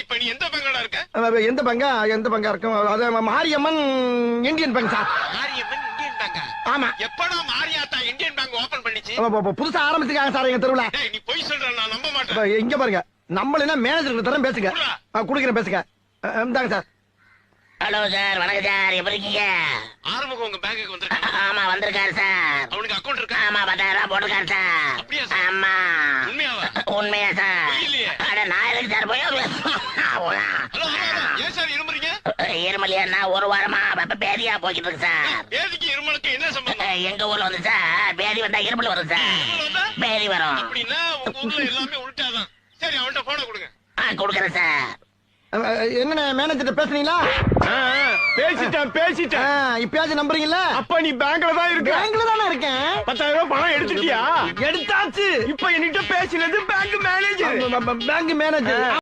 இப்ப நீ எந்த பங்கடா இருக்க? எந்த பங்கா இருக்கும்? அது Mariamman Indian bank sir. Mariamman Indian பேங்கா? ஆமா. எப்படா மாரியாத்தா இந்தியன் பேங்க் ஓபன் பண்ணிச்சு? புதுசா ஆரம்பிச்சிருக்காங்க சார் எங்க தெருவுல. டேய் நீ பொய் சொல்ற, நான் நம்ப மாட்டேன். இங்க பாருங்க, நம்மள மேனேஜர் தரம் பேசுங்க. குடுக்குறேன் பேசுங்க. இந்தாங்க சார். ஹலோ சார், வணக்கம் சார், எப்படி இருக்கீங்க? ஆறுமுகம் உங்க பேங்குக்கு வந்திருக்கான். ஆமா வந்திருக்காரு சார். அவனுக்கு அக்கவுண்ட் இருக்கா? ஆமா 10,000 போட்டிருக்காரு சார். அப்படியா சார்? ஆமா. உண்மையாவா? உண்மையா சார்? இல்லையே. அட நான் எதுக்கு சார் போய் ஹலோ ஏன் சார் இருமுறீங்க? இருமலியா ஒரு வாரமா பேதியா போய்கிட்டு இருக்கு சார். பேதிக்கு இருமலுக்கு என்ன சம்பந்தம்? எங்க ஊர்ல வந்து சார் பேதி வந்தா இருமல் வரும் சார். இருமல் வந்தா? பேதி வரும். அப்படின்னா உங்க ஊர்ல எல்லாமே உள்டாதான். சரி அவன்கிட்ட போன கொடுங்க. கொடுக்குறேன் சார். என்ன மேனேஜர் பேசுறீங்களா? பேசிட்டேன். இப்பயாச்சும் நம்புறீங்களா? அப்ப நீ பேங்க்ல தான் இருக்க. பேங்க்ல தானே இருக்கேன். 10,000 ரூபாய் பணம் எடுத்துட்டியா? எடுத்தாச்சு. இப்ப என்கிட்ட பேசினது பேங்க் மேனேஜர். Bank manager.